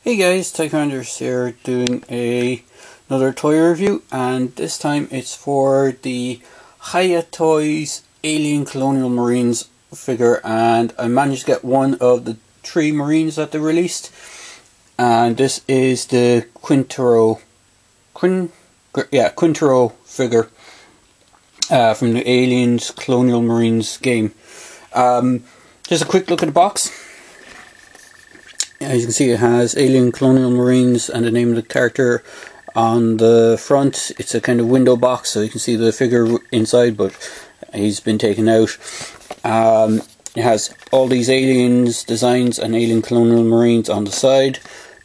Hey guys, Tychonders here doing another toy review, and this time it's for the Hiya Toys Alien Colonial Marines figure, and I managed to get one of the 3 Marines that they released, and this is the Quintero figure from the Aliens Colonial Marines game. Just a quick look at the box. As you can see, it has Alien Colonial Marines and the name of the character on the front. It's a kind of window box, so you can see the figure inside, but he's been taken out. It has all these aliens designs and Alien Colonial Marines on the side.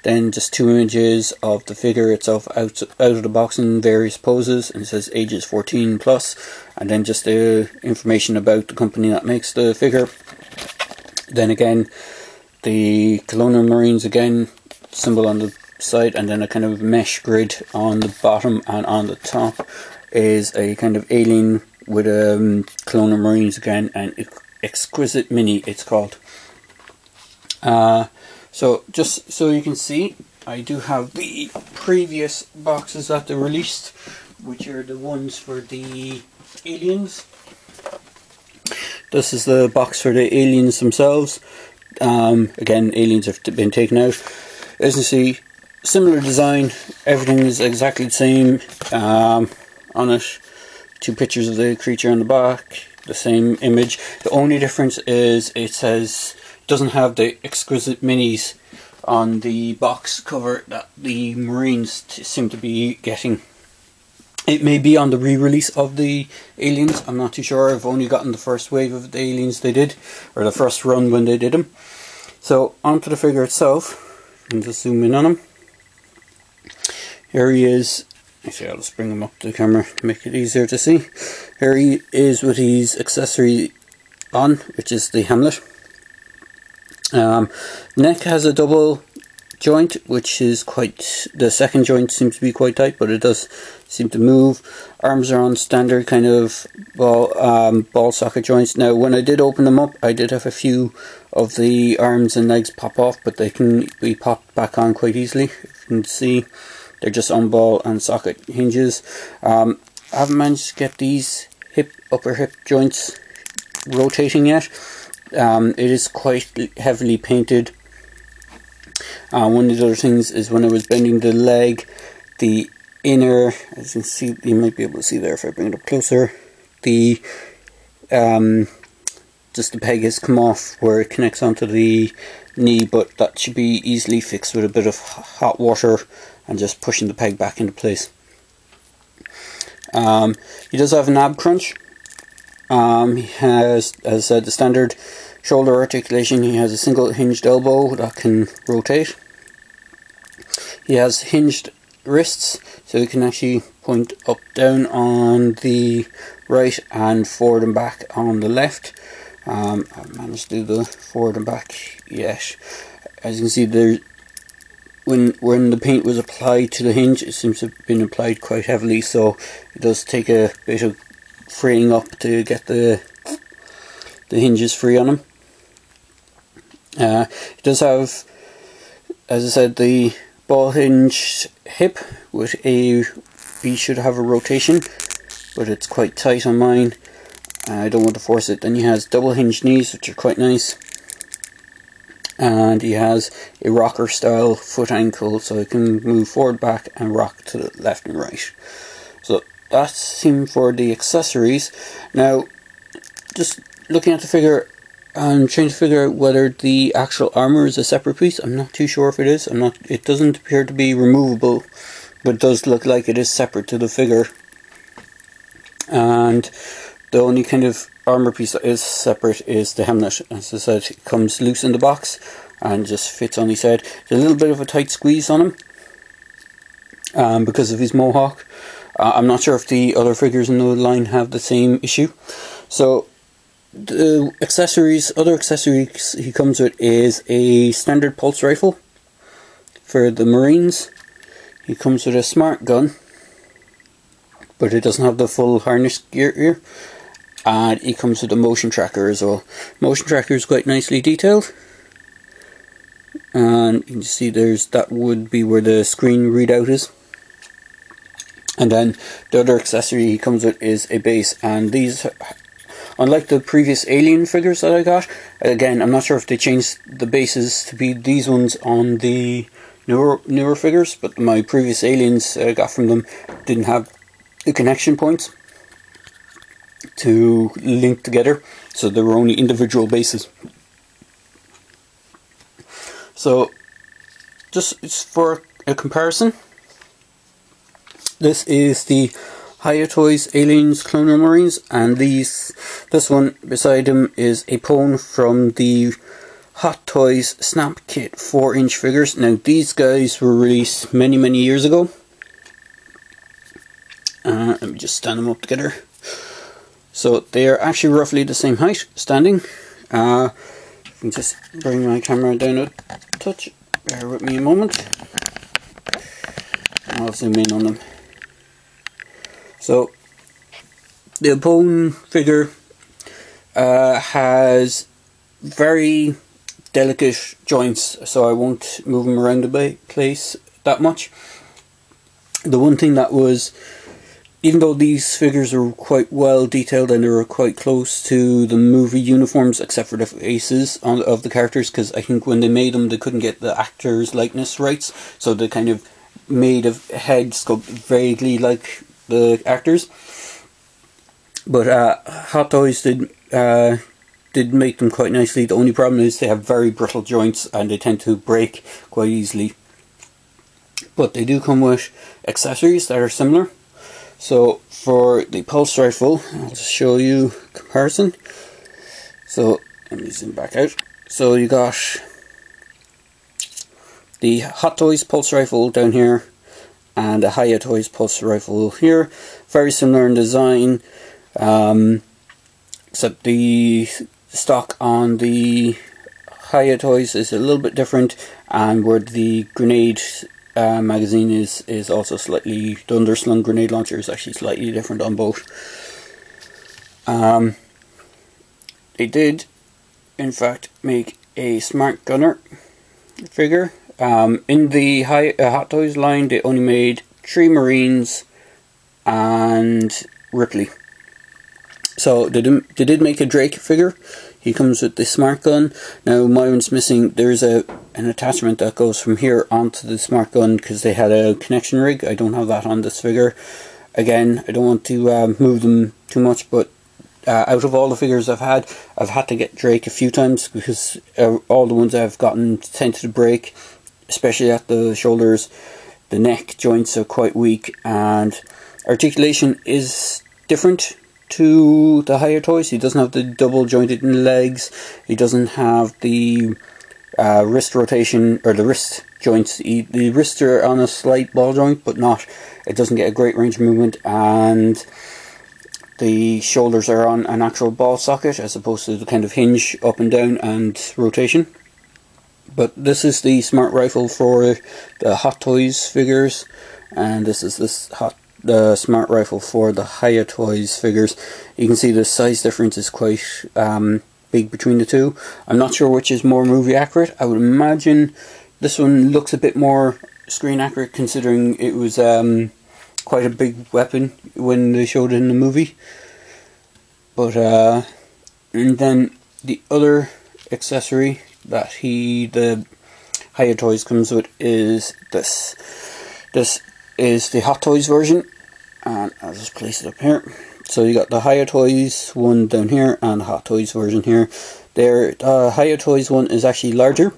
Then just 2 images of the figure itself out of the box in various poses, and it says ages 14 plus, and then just the information about the company that makes the figure. Then again, the Colonial Marines again, symbol on the side, and then a kind of mesh grid on the bottom, and on the top is a kind of alien with Colonial Marines again, and Exquisite Mini it's called. So just so you can see, I do have the previous boxes that they released, which are the ones for the aliens. This is the box for the aliens themselves. Again, aliens have been taken out. As you see, similar design, everything is exactly the same on it. 2 pictures of the creature on the back, the same image. The only difference is it doesn't have the exquisite minis on the box cover that the Marines seem to be getting. It may be on the re-release of the aliens, I'm not too sure. I've only gotten the first wave of the aliens they did, or the first run when they did them. So onto the figure itself, and just zoom in on him. Here he is. Actually, I'll just bring him up to the camera to make it easier to see. Here he is with his accessory on, which is the helmet. Neck has a double joint, which is the second joint seems to be quite tight, but it does seem to move. Arms are on standard kind of ball socket joints. Now, when I did open them up, I did have a few of the arms and legs pop off, but they can be popped back on quite easily. You can see they're just on ball and socket hinges. I haven't managed to get these upper hip joints rotating yet. It is quite heavily painted. One of the other things is when I was bending the leg, the inner, as you can see, you might be able to see there if I bring it up closer, the just the peg has come off where it connects onto the knee, but that should be easily fixed with a bit of hot water and just pushing the peg back into place. He does have an ab crunch. He has, as I said, the standard shoulder articulation. He has a single hinged elbow that can rotate. He has hinged wrists, so he can actually point up down on the right and forward and back on the left. I haven't managed to do the forward and back yet. As you can see, there, when the paint was applied to the hinge, it seems to have been applied quite heavily, so it does take a bit of freeing up to get the hinges free on him. It does have, as I said, the ball hinge hip with he should have a rotation, but it's quite tight on mine. I don't want to force it. Then he has double hinged knees, which are quite nice, and he has a rocker style foot ankle, so it can move forward, back, and rock to the left and right. So that's him for the accessories. Now, just looking at the figure, I'm trying to figure out whether the actual armor is a separate piece. I'm not too sure if it is. It doesn't appear to be removable, but it does look like it is separate to the figure. And the only kind of armor piece that is separate is the helmet. As I said, it comes loose in the box and just fits on his head. There's a little bit of a tight squeeze on him because of his mohawk. I'm not sure if the other figures in the line have the same issue. So the other accessories he comes with is a standard pulse rifle for the Marines. He comes with a smart gun, but it doesn't have the full harness gear here. And he comes with a motion tracker as well. Motion tracker is quite nicely detailed. and you can see that would be where the screen readout is. And then the other accessory he comes with is a base, and these, unlike the previous Alien figures that I got, again, I'm not sure if they changed the bases to be these ones on the newer figures, but my previous Aliens I got from them didn't have the connection points to link together, so they were only individual bases. So, just for a comparison, this is the Hiya Toys Aliens Colonial Marines, and this one beside him is a pwn from the Hot Toys Snap Kit 4-inch figures. Now these guys were released many years ago. Let me just stand them up together. So they are actually roughly the same height, standing. I can just bring my camera down a touch. Bear with me a moment. I'll zoom in on them. So the bone figure has very delicate joints, so I won't move them around the place that much. The one thing that was, even though these figures are quite well detailed and they were quite close to the movie uniforms, except for the faces of the characters, because I think when they made them they couldn't get the actors' likeness rights, so they kind of made a head sculpt vaguely like the actors. But Hot Toys did make them quite nicely. The only problem is they have very brittle joints and they tend to break quite easily. But they do come with accessories that are similar. So for the pulse rifle, I'll just show you a comparison. So let me zoom back out. So you got the Hot Toys pulse rifle down here and a Hiya Toys pulse rifle here. Very similar in design, except the stock on the Hiya Toys is a little bit different, and where the grenade magazine is also slightly, the underslung grenade launcher is actually slightly different on both. They did in fact make a smart gunner figure. In the Hot Toys line they only made 3 Marines and Ripley. So they did make a Drake figure. He comes with the smart gun. Now my one's missing. There's an attachment that goes from here onto the smart gun because they had a connection rig. I don't have that on this figure. Again, I don't want to move them too much, but out of all the figures I've had to get Drake a few times because all the ones I've gotten tend to break, especially at the shoulders. The neck joints are quite weak, and articulation is different to the Hiya Toys. He doesn't have the double jointed legs. He doesn't have the wrist rotation, or the wrist joints. The wrists are on a slight ball joint, but not. It doesn't get a great range of movement, and the shoulders are on an actual ball socket as opposed to the kind of hinge up and down and rotation. But this is the smart rifle for the Hot Toys figures, and this is the smart rifle for the Hiya Toys figures. You can see the size difference is quite big between the two. I'm not sure which is more movie accurate. I would imagine this one looks a bit more screen accurate, considering it was quite a big weapon when they showed it in the movie. But and then the other accessory that the Hiya Toys comes with is this. This is the Hot Toys version, and I'll just place it up here. So you got the Hiya Toys one down here and the Hot Toys version here. The Hiya Toys one is actually larger.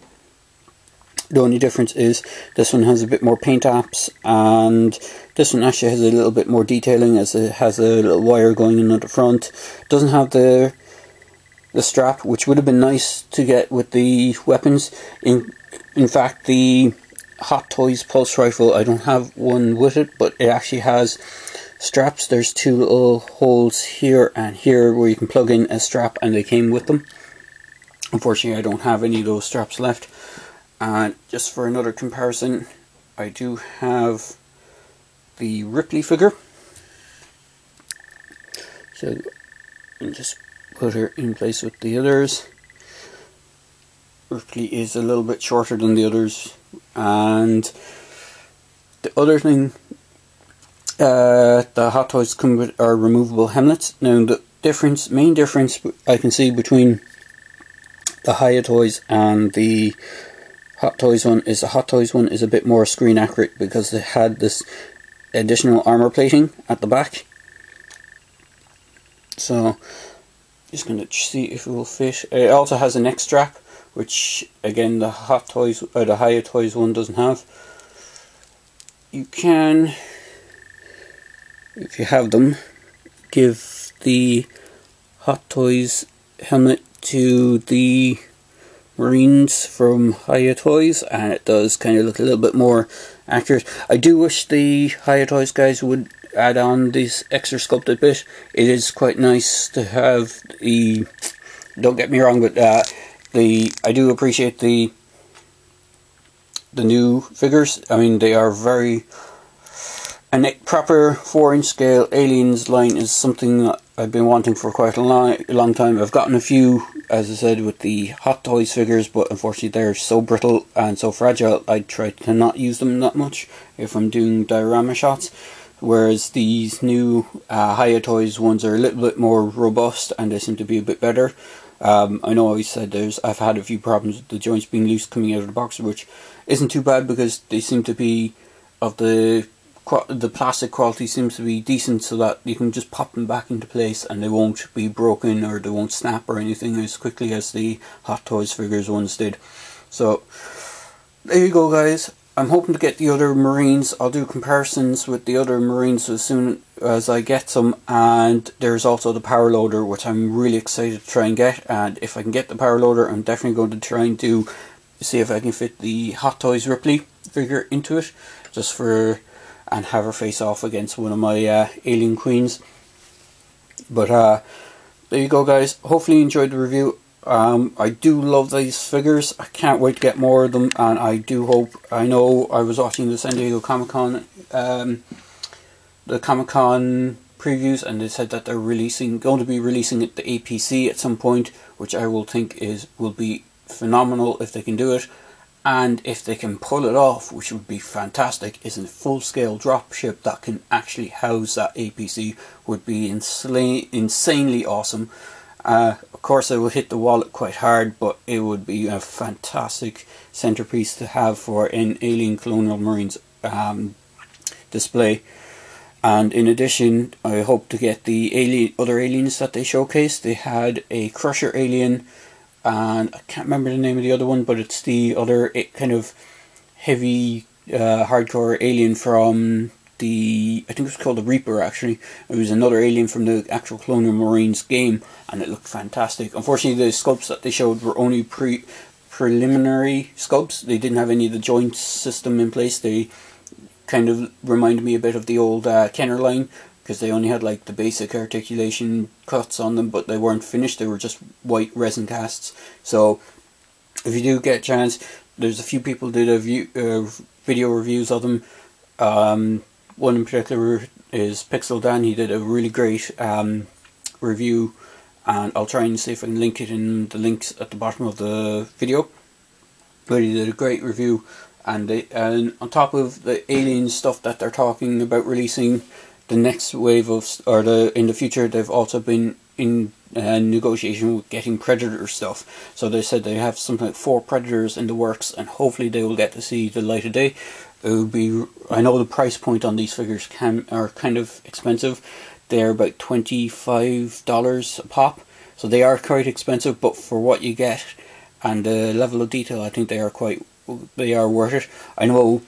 The only difference is this one has a bit more paint apps, and this one actually has a little bit more detailing, as it has a little wire going in at the front. It doesn't have the strap, which would have been nice to get with the weapons. In fact, the Hot Toys pulse rifle, I don't have one with it, but it actually has straps. There's 2 little holes here and here where you can plug in a strap, and they came with them. Unfortunately, I don't have any of those straps left. And just for another comparison, I do have the Ripley figure. So I'll just put her in place with the others. Ripley is a little bit shorter than the others. And the other thing, the Hot Toys come with are removable helmets. Now the main difference I can see between the Hiya Toys and the Hot Toys one is the Hot Toys one is a bit more screen accurate because it had this additional armor plating at the back. So just going to see if it will fit. It also has a neck strap, which again the Hot Toys or the Hiya Toys one doesn't have. You can, if you have them, give the Hot Toys helmet to the Marines from Hiya Toys, and it does kind of look a little bit more accurate. I do wish the Hiya Toys guys would add on this extra sculpted bit. It is quite nice to have the, don't get me wrong, but I do appreciate the new figures. I mean, they are very, and a proper 4-inch scale Aliens line is something that I've been wanting for quite a long time. I've gotten a few, as I said, with the Hot Toys figures, but unfortunately they're so brittle and so fragile, I try to not use them that much if I'm doing diorama shots. Whereas these new Hiya Toys ones are a little bit more robust and they seem to be a bit better. I know I said I've had a few problems with the joints being loose coming out of the box, which isn't too bad because they seem to be of the plastic quality seems to be decent, so that you can just pop them back into place and they won't be broken or they won't snap or anything as quickly as the Hot Toys figures ones did. So there you go, guys. I'm hoping to get the other Marines. I'll do comparisons with the other Marines as soon as I get some, and there's also the power loader, which I'm really excited to try and get. And if I can get the power loader, I'm definitely going to try and see if I can fit the Hot Toys Ripley figure into it, just for, and have her face off against one of my alien queens. But there you go, guys. Hopefully you enjoyed the review. I do love these figures. I can't wait to get more of them, and I do hope, I know I was watching the San Diego Comic-Con the Comic-Con previews, and they said that they're going to be releasing it, the APC at some point, which I will think will be phenomenal if they can do it. And if they can pull it off, which would be fantastic, is a full-scale dropship that can actually house that APC, would be insanely awesome. Of course, it will hit the wallet quite hard, but it would be a fantastic centerpiece to have for an Alien Colonial Marines display. And in addition, I hope to get the other aliens that they showcased. They had a Crusher alien, and I can't remember the name of the other one, but it's the other kind of heavy, hardcore alien from I think it was called the Reaper, actually. It was another alien from the actual Colonial Marines game, and it looked fantastic. Unfortunately, the sculpts that they showed were only preliminary sculpts. They didn't have any of the joint system in place. They kind of reminded me a bit of the old Kenner line, because they only had like the basic articulation cuts on them, but they weren't finished. They were just white resin casts. So if you do get a chance, there's a few people did video reviews of them. One in particular is Pixel Dan. He did a really great review, and I'll try and see if I can link it in the links at the bottom of the video. But he did a great review, and on top of the alien stuff that they're talking about releasing, the next wave of, in the future, they've also been in negotiation with getting Predator stuff. So they said they have something like 4 Predators in the works, and hopefully they will get to see the light of day. It would be, I know the price point on these figures are kind of expensive. They're about $25 a pop, so they are quite expensive, but for what you get and the level of detail, I think they are worth it. I know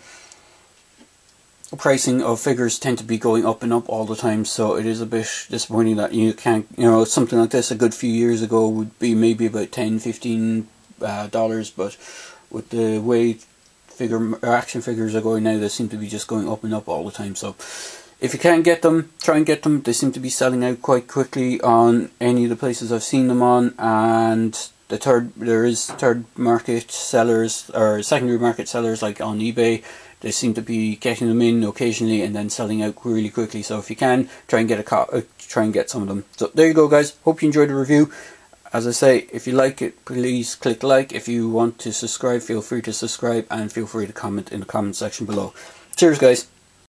pricing of figures tend to be going up and up all the time, so it is a bit disappointing that you can't, something like this a good few years ago would be maybe about $10-15 but with the way action figures are going now, they seem to be just going up and up all the time. So if you can get them, try and get them. They seem to be selling out quite quickly on any of the places I've seen them on, and there is third market sellers or secondary market sellers like on eBay. They seem to be getting them in occasionally and then selling out really quickly. So if you can, try and get some of them. So there you go, guys. Hope you enjoyed the review. As I say, if you like it, please click like. If you want to subscribe, feel free to subscribe, and feel free to comment in the comment section below. Cheers guys.